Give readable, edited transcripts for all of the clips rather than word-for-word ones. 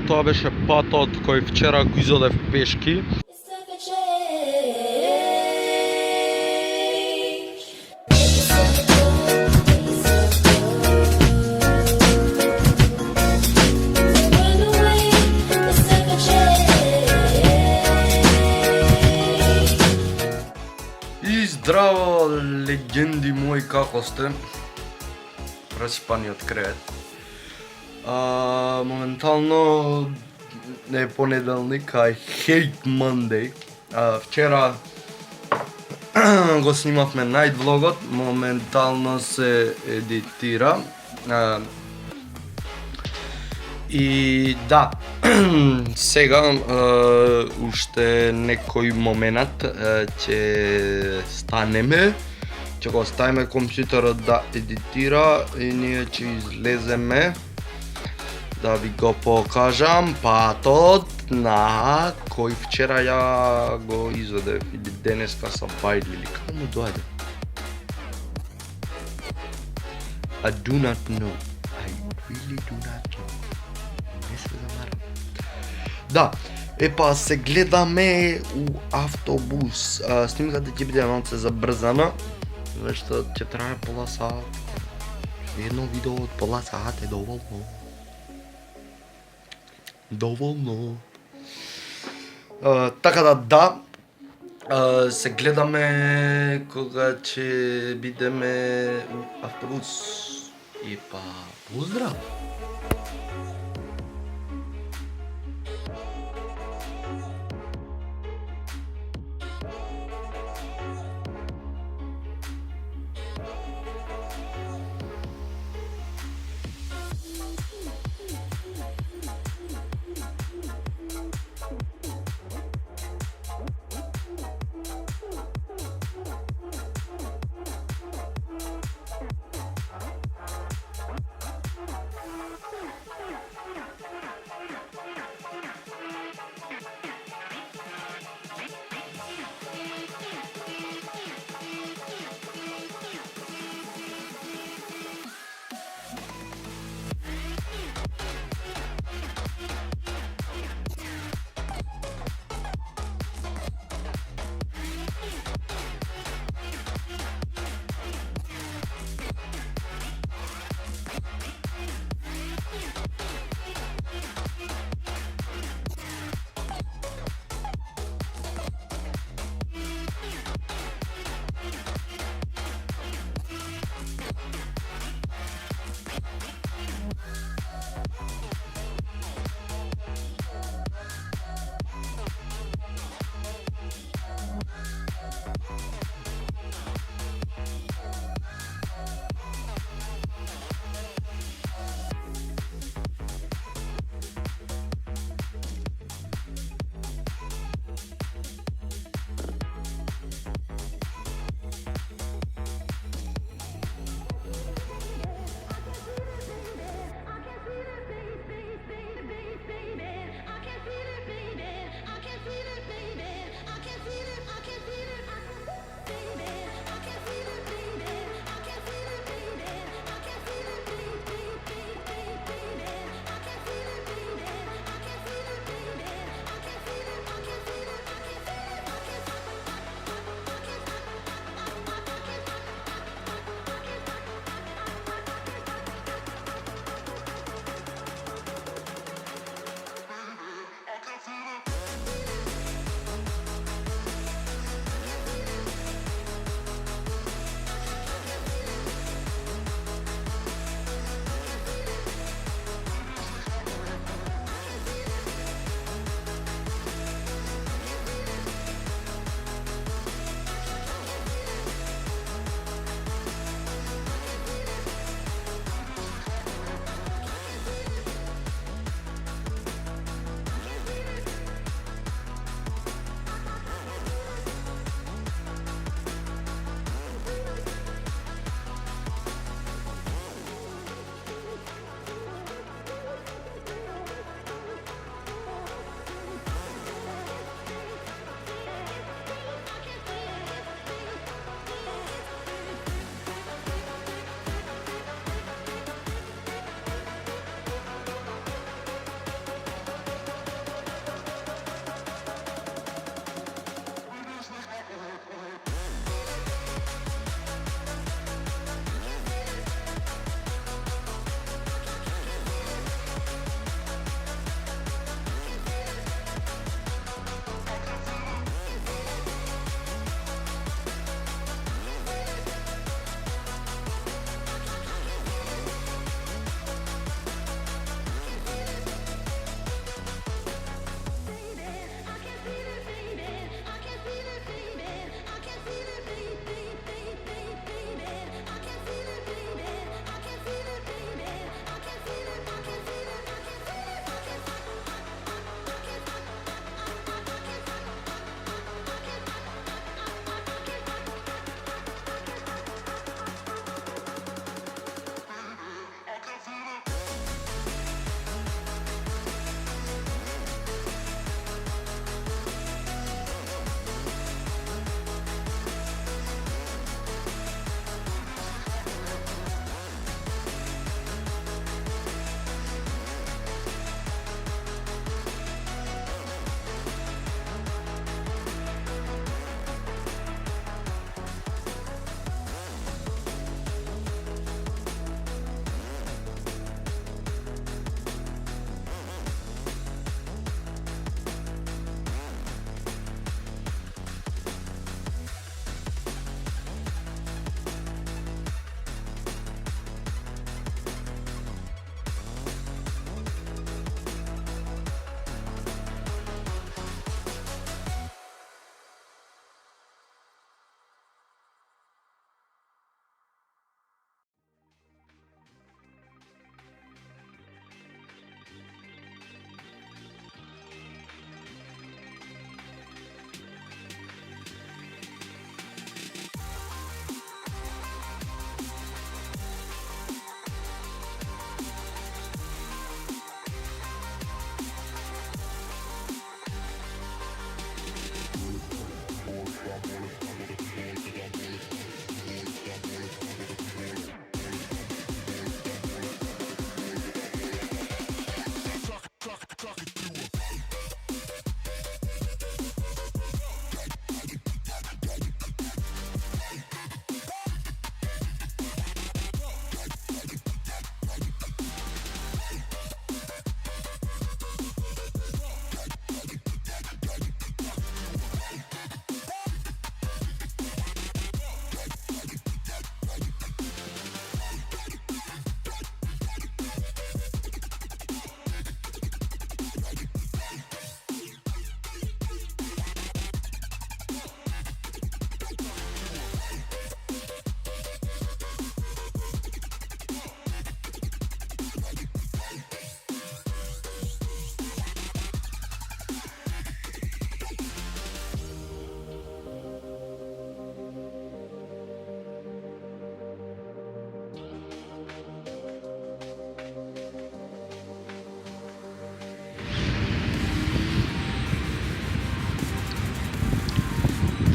тоа беше патот кој вчера го изодев пешки. И здраво, легенди мои, како сте? Пресипани од кревет. Моментално е понеделник, I hate Monday. Вчера го снимавме Night влогот, моментално се едитира. И да, сега уште некој момент ќе станеме, ќе го ставиме компјутерот да едитира и ние ќе излеземе да ви го покажам патот на кој вчера ја го изведев или денеска са бајли или како му доаѓа. I do not know. I really do not know. Не се замарам. Да, епа се гледаме у автобус. Снимката ќе биде малце забрзана, зашто ќе трае пола сат. Едно видео од пола сат е доволно. Доволно. Така да, се гледаме кога ќе бидеме у автобус. Епа, поздрав!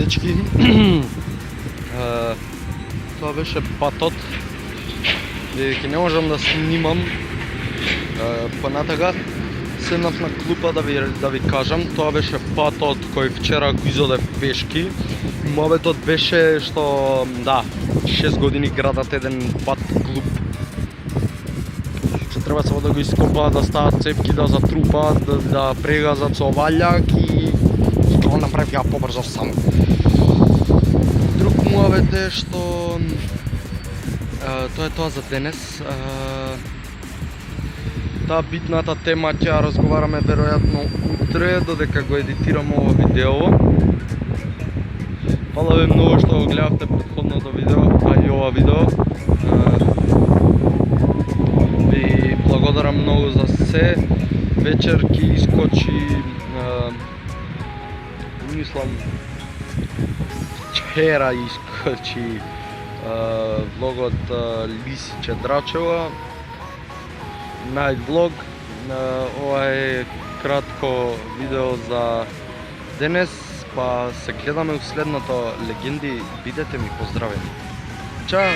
дечки. Тоа беше патот. Бидејќи не можам да снимам понатака, седнав на клупа да ви кажам, тоа беше патот кој вчера го изодев пешки. Мобетот беше што, да, 6 години градат еден пат клуб. Што треба само да го ископаат, да стават цепки, да затрупаат, да прегазат со ваљак и што го направи ја побрзо сам. Друг муавет е што тоа е тоа за денес. Таа битната тема ќе ја разговараме веројатно утре, додека го едитирам ово видео. Фала ви многу што го гледавте претходното видео, а и ова видео. Ви благодарам многу за се. Вечер ќе искочи, мислам, вчера искочи влогот Лисиче Драчева, Night Vlog. Ова е кратко видео за денес, па се гледаме у следното. Легенди, бидете ми поздравени. Чао!